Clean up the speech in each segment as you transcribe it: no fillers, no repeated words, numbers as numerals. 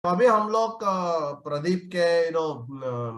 तो अभी हम लोग प्रदीप के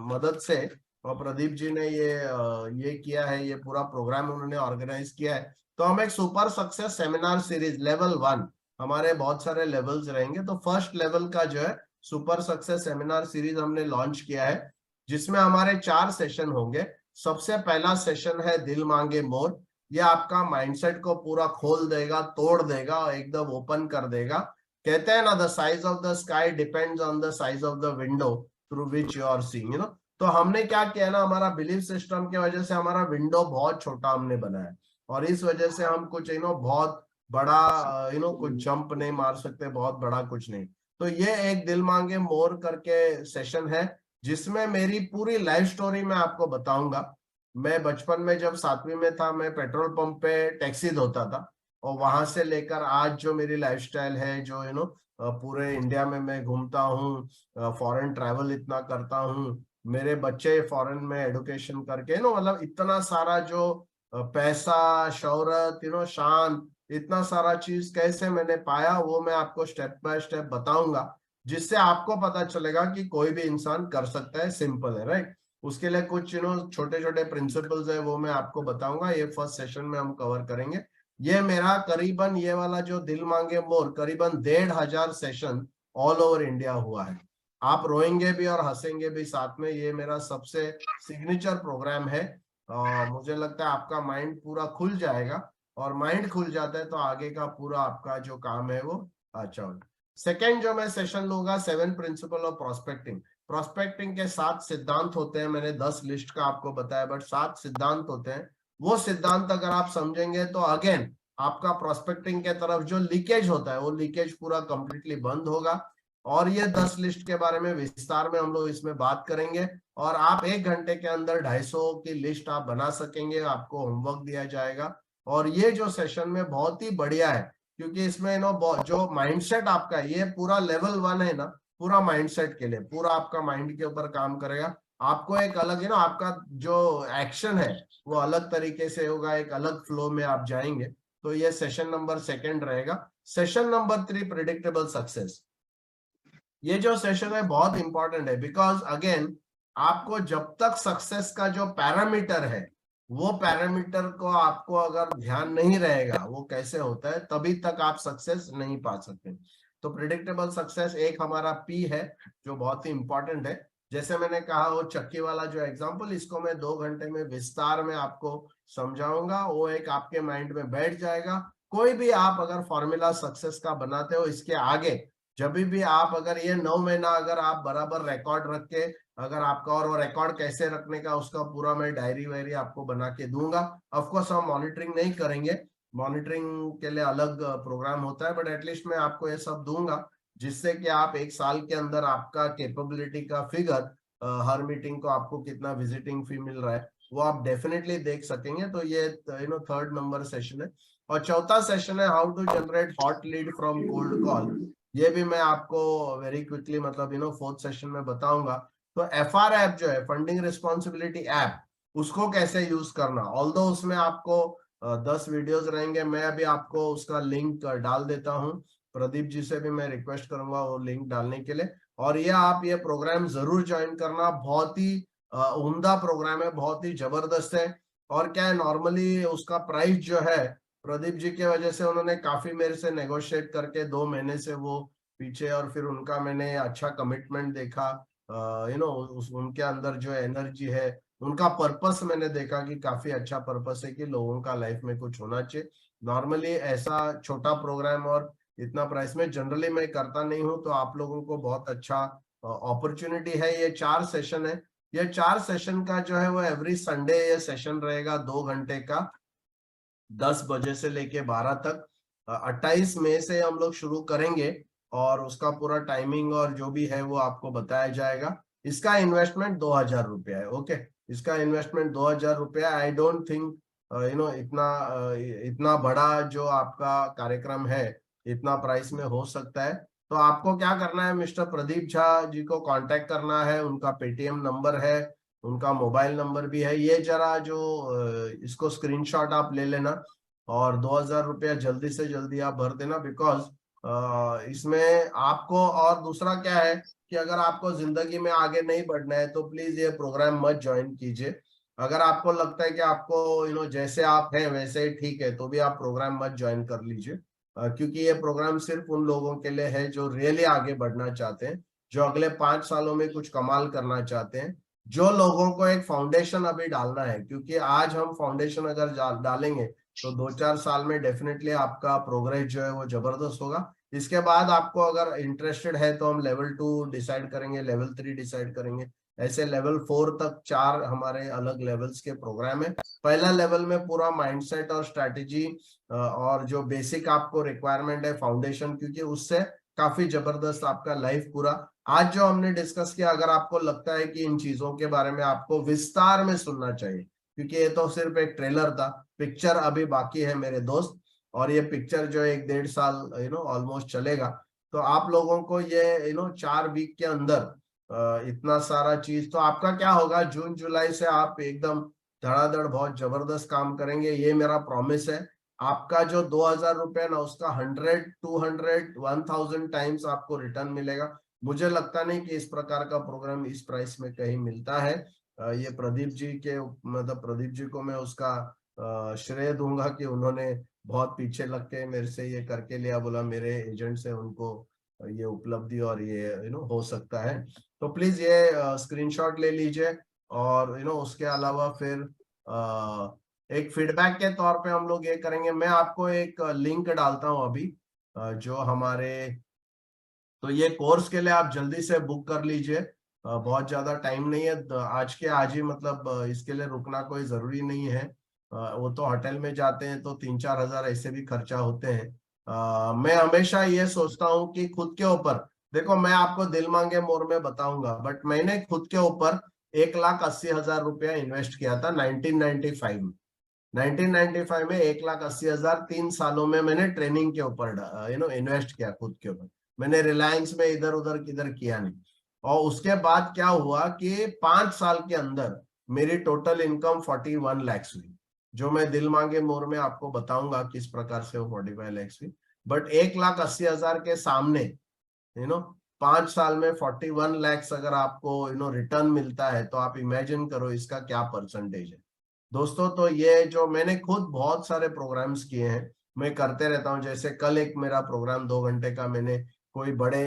मदद से, और प्रदीप जी ने ये किया है, ये पूरा प्रोग्राम उन्होंने ऑर्गेनाइज किया है। तो हम एक super success seminar series level 1, हमारे बहुत सारे लेवल्स रहेंगे, तो फर्स्ट लेवल का जो है सुपर सक्सेस सेमिनार सीरीज हमने लॉन्च किया है, जिसमें हमारे 4 सेशन होंगे। सबसे पहला सेशन है दिल मांगे मोर। ये आपका माइंडसेट को पूरा खोल देगा, तोड़ देगा और एकदम ओपन कर देगा। कहते हैं ना, the size of the sky depends on the size of the window through which you are seeing, तो हमने क्या किया ना, हमारा बिलीफ सिस्टम की वजह से हमारा विंडो बहुत छोटा हमने बनाया, और इस वजह से हम कुछ बहुत बड़ा कुछ जंप नहीं मार सकते, बहुत बड़ा कुछ नहीं। तो ये एक दिल मांगे मोर करके सेशन है, जिसमें मेरी पूरी लाइफ स्टोरी मैं आपको बताऊंगा। मैं बचपन में जब 7वीं में था, मैं पेट्रोल पंप पे टैक्सी धोता था, और वहां से लेकर आज जो मेरी लाइफस्टाइल है, जो पूरे इंडिया में मैं घूमता हूँ, फॉरेन ट्रैवल इतना करता हूँ, मेरे बच्चे फॉरेन में एडुकेशन करके मतलब इतना सारा जो पैसा, शोहरत, शान, इतना सारा चीज कैसे मैंने पाया, वो मैं आपको स्टेप बाय स्टेप बताऊंगा, जिससे आपको पता चलेगा कि कोई भी इंसान कर सकता है, सिंपल है, राइट। उसके लिए कुछ छोटे छोटे प्रिंसिपल्स है, वो मैं आपको बताऊंगा, ये फर्स्ट सेशन में हम कवर करेंगे। ये मेरा करीबन, ये वाला जो दिल मांगे मोर, करीबन 1,500 सेशन ऑल ओवर इंडिया हुआ है। आप रोएंगे भी और हंसेंगे भी साथ में, ये मेरा सबसे सिग्नेचर प्रोग्राम है। मुझे लगता है आपका माइंड पूरा खुल जाएगा, और माइंड खुल जाता है तो आगे का पूरा आपका जो काम है वो अच्छा होगा। सेकेंड जो मैं सेशन लूंगा, 7 प्रिंसिपल ऑफ प्रोस्पेक्टिंग। प्रोस्पेक्टिंग के 7 सिद्धांत होते हैं, मैंने 10 लिस्ट का आपको बताया, बट 7 सिद्धांत होते हैं। वो सिद्धांत अगर आप समझेंगे तो अगेन आपका प्रोस्पेक्टिंग के तरफ जो लीकेज होता है, वो लीकेज पूरा कंप्लीटली बंद होगा। और ये 10 लिस्ट के बारे में विस्तार में हम लोग इसमें बात करेंगे, और आप 1 घंटे के अंदर 250 की लिस्ट आप बना सकेंगे, आपको होमवर्क दिया जाएगा। और ये जो सेशन में बहुत ही बढ़िया है, क्योंकि इसमें जो माइंडसेट आपका है, ये पूरा लेवल 1 है ना, पूरा माइंडसेट के लिए, पूरा आपका माइंड के ऊपर काम करेगा। आपको एक अलग आपका जो एक्शन है वो अलग तरीके से होगा, एक अलग फ्लो में आप जाएंगे। तो ये सेशन नंबर 2 रहेगा। Session number 3, predictable success. ये जो सेशन है बहुत इंपॉर्टेंट है, बिकॉज अगेन आपको जब तक सक्सेस का जो पैरामीटर है, वो पैरामीटर को आपको अगर ध्यान नहीं रहेगा वो कैसे होता है, तभी तक आप सक्सेस नहीं पा सकते। तो प्रिडिक्टेबल सक्सेस एक हमारा पी है, जो बहुत ही इंपॉर्टेंट है। जैसे मैंने कहा, वो चक्की वाला जो एग्जांपल, इसको मैं 2 घंटे में विस्तार में आपको समझाऊंगा, वो एक आपके माइंड में बैठ जाएगा। कोई भी आप अगर फॉर्मूला सक्सेस का बनाते हो, इसके आगे जब भी आप अगर ये 9 महीना अगर आप बराबर रिकॉर्ड रख के, अगर आपका, और वो रिकॉर्ड कैसे रखने का, उसका पूरा मैं डायरी वायरी आपको बना के दूंगा। ऑफकोर्स हम मॉनिटरिंग नहीं करेंगे, मॉनिटरिंग के लिए अलग प्रोग्राम होता है, बट एटलीस्ट मैं आपको ये सब दूंगा, जिससे कि आप 1 साल के अंदर आपका कैपेबिलिटी का फिगर, हर मीटिंग को आपको कितना विजिटिंग फी मिल रहा है, वो आप डेफिनेटली देख सकेंगे। तो ये थर्ड नंबर सेशन है। और चौथा सेशन है how to generate hot lead from cold call. ये भी मैं आपको वेरी क्विकली, मतलब फोर्थ सेशन में बताऊंगा। तो FR ऐप जो है, फंडिंग रिस्पॉन्सिबिलिटी ऐप, उसको कैसे यूज करना, ऑल्दो उसमें आपको 10 वीडियोस रहेंगे, मैं अभी आपको उसका लिंक डाल देता हूँ। प्रदीप जी से भी मैं रिक्वेस्ट करूंगा वो लिंक डालने के लिए। और ये आप ये प्रोग्राम जरूर ज्वाइन करना, बहुत ही उम्दा प्रोग्राम है, बहुत ही जबरदस्त है। और क्या है, नॉर्मली उसका प्राइस जो है, प्रदीप जी के वजह से उन्होंने काफी मेरे से नेगोशिएट करके 2 महीने से वो पीछे, और फिर उनका मैंने अच्छा कमिटमेंट देखा, उनके अंदर जो एनर्जी है, उनका पर्पस मैंने देखा कि काफी अच्छा पर्पस है कि लोगों का लाइफ में कुछ होना चाहिए। नॉर्मली ऐसा छोटा प्रोग्राम और इतना प्राइस में जनरली मैं करता नहीं हूँ, तो आप लोगों को बहुत अच्छा अपॉर्चुनिटी है। ये 4 सेशन है। ये 4 सेशन का जो है वो एवरी संडे ये सेशन रहेगा, 2 घंटे का, 10 बजे से लेके 12 तक। 28 मई से हम लोग शुरू करेंगे, और उसका पूरा टाइमिंग और जो भी है वो आपको बताया जाएगा। इसका इन्वेस्टमेंट 2,000 रुपया है। ओके, इसका इन्वेस्टमेंट 2,000 रुपया। आई डोंट थिंक इतना बड़ा जो आपका कार्यक्रम है, इतना प्राइस में हो सकता है। तो आपको क्या करना है, मिस्टर प्रदीप झा जी को कांटेक्ट करना है, उनका पेटीएम नंबर है, उनका मोबाइल नंबर भी है। ये जरा जो इसको स्क्रीनशॉट आप ले लेना, और 2,000 रुपया जल्दी से जल्दी आप भर देना, बिकॉज इसमें आपको और दूसरा क्या है कि अगर आपको जिंदगी में आगे नहीं बढ़ना है तो प्लीज ये प्रोग्राम मत ज्वाइन कीजिए। अगर आपको लगता है कि आपको जैसे आप हैं वैसे ही ठीक है तो भी आप प्रोग्राम मत ज्वाइन कर लीजिए। क्योंकि ये प्रोग्राम सिर्फ उन लोगों के लिए है जो रियली आगे बढ़ना चाहते हैं, जो अगले 5 सालों में कुछ कमाल करना चाहते हैं, जो लोगों को एक फाउंडेशन अभी डालना है। क्योंकि आज हम फाउंडेशन अगर डालेंगे तो 2-4 साल में डेफिनेटली आपका प्रोग्रेस जो है वो जबरदस्त होगा। इसके बाद आपको अगर इंटरेस्टेड है तो हम लेवल 2 डिसाइड करेंगे, लेवल 3 डिसाइड करेंगे। ऐसे लेवल 4 तक 4 हमारे अलग लेवल्स के प्रोग्राम है। पहला लेवल में पूरा माइंडसेट और स्ट्रैटेजी और जो बेसिक आपको रिक्वायरमेंट है फाउंडेशन, क्योंकि उससे काफी जबरदस्त आपका लाइफ पूरा। आज जो हमने डिस्कस किया, अगर आपको लगता है कि इन चीजों के बारे में आपको विस्तार में सुनना चाहिए, क्योंकि ये तो सिर्फ एक ट्रेलर था, पिक्चर अभी बाकी है मेरे दोस्त। और ये पिक्चर जो 1-1.5 साल ऑलमोस्ट चलेगा। तो आप लोगों को ये 4 वीक के अंदर इतना सारा चीज, तो आपका क्या होगा, जून जुलाई से आप एकदम धड़ाधड़ बहुत जबरदस्त काम करेंगे, ये मेरा प्रॉमिस है। आपका जो 2,000 रुपये ना, उसका 100, 200, 1,000 टाइम्स आपको रिटर्न मिलेगा। मुझे लगता नहीं कि इस प्रकार का प्रोग्राम इस प्राइस में कहीं मिलता है। ये प्रदीप जी के, मतलब प्रदीप जी को मैं उसका श्रेय दूंगा कि उन्होंने बहुत पीछे लग के मेरे से ये करके लिया, बोला मेरे एजेंट से उनको ये उपलब्धि और ये हो सकता है। तो प्लीज ये स्क्रीनशॉट ले लीजिए। और उसके अलावा फिर एक फीडबैक के तौर पे हम लोग ये करेंगे, मैं आपको एक लिंक डालता हूँ अभी, जो हमारे, तो ये कोर्स के लिए आप जल्दी से बुक कर लीजिए। बहुत ज्यादा टाइम नहीं है, आज के आज ही, मतलब इसके लिए रुकना कोई जरूरी नहीं है। वो तो होटल में जाते हैं तो 3-4 हजार ऐसे भी खर्चा होते हैं। मैं हमेशा ये सोचता हूँ कि खुद के ऊपर, देखो मैं आपको दिल मांगे मोर में बताऊंगा, बट मैंने खुद के ऊपर 1,80,000 रुपया इन्वेस्ट किया था 1995 में। 1995 में 1,80,000 3 सालों में मैंने ट्रेनिंग के ऊपर इन्वेस्ट किया खुद के ऊपर। मैंने रिलायंस में इधर उधर किधर किया नहीं। और उसके बाद क्या हुआ कि 5 साल के अंदर मेरी टोटल इनकम 41 लाख हुई, जो मैं दिल मांगे मोर में आपको बताऊंगा किस प्रकार से वो 45 लाख हुई। बट 1,80,000 के सामने 5 साल में 41 लाख अगर आपको रिटर्न मिलता है, तो आप इमेजिन करो इसका क्या परसेंटेज है दोस्तों। तो ये जो मैंने खुद बहुत सारे प्रोग्राम्स किए हैं, मैं करते रहता हूँ। जैसे कल एक मेरा प्रोग्राम 2 घंटे का, मैंने कोई बड़े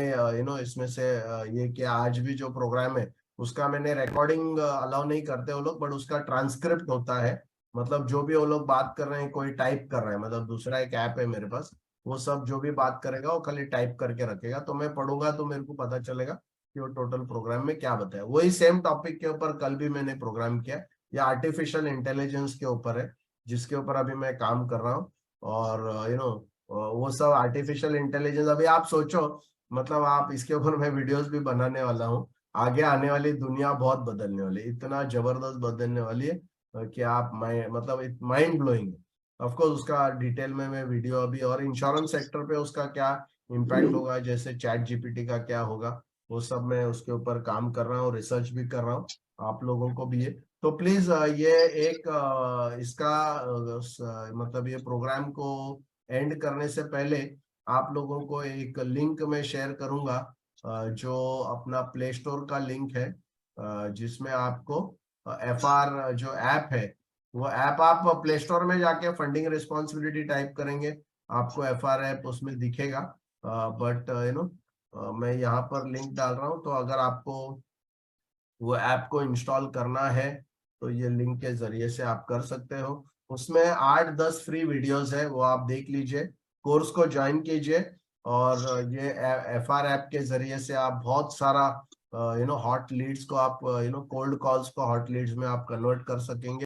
इसमें से ये किया। आज भी जो प्रोग्राम है उसका मैंने रिकॉर्डिंग अलाउ नहीं करते वो लोग, बट उसका ट्रांसक्रिप्ट होता है। मतलब जो भी वो लोग बात कर रहे हैं, कोई टाइप कर रहा है, मतलब दूसरा एक ऐप है मेरे पास, वो सब जो भी बात करेगा वो खाली टाइप करके रखेगा, तो मैं पढ़ूंगा तो मेरे को पता चलेगा कि वो टोटल प्रोग्राम में क्या बताया। वही सेम टॉपिक के ऊपर कल भी मैंने प्रोग्राम किया, या आर्टिफिशियल इंटेलिजेंस के ऊपर है, जिसके ऊपर अभी मैं काम कर रहा हूँ। और वो सब आर्टिफिशियल इंटेलिजेंस, अभी आप सोचो, मतलब आप इसके ऊपर मैं वीडियोस भी बनाने वाला हूँ। आगे आने वाली दुनिया बहुत बदलने वाली है, इतना जबरदस्त बदलने वाली है कि आप मतलब माइंड ब्लोइंग है। ऑफ कोर्स उसका डिटेल में मैं वीडियो अभी, और इंश्योरेंस सेक्टर पे उसका क्या इम्पैक्ट होगा, जैसे चैट जीपीटी का क्या होगा, वो सब मैं उसके ऊपर काम कर रहा हूँ, रिसर्च भी कर रहा हूँ। आप लोगों को भी है तो प्लीज ये एक इसका मतलब ये प्रोग्राम को एंड करने से पहले आप लोगों को एक लिंक में शेयर करूंगा, जो अपना प्ले स्टोर का लिंक है, जिसमें आपको FR जो ऐप है, वो ऐप आप प्ले स्टोर में जाके फंडिंग रिस्पॉन्सिबिलिटी टाइप करेंगे, आपको FR ऐप उसमें दिखेगा। बट मैं यहाँ पर लिंक डाल रहा हूँ, तो अगर आपको वो ऐप को इंस्टॉल करना है तो ये लिंक के जरिए से आप कर सकते हो। उसमें 8-10 फ्री वीडियोस है, वो आप देख लीजिए, कोर्स को ज्वाइन कीजिए। और ये FR ऐप के जरिए से आप बहुत सारा हॉट लीड्स को आप कोल्ड कॉल्स को हॉट लीड्स में आप कन्वर्ट कर सकेंगे।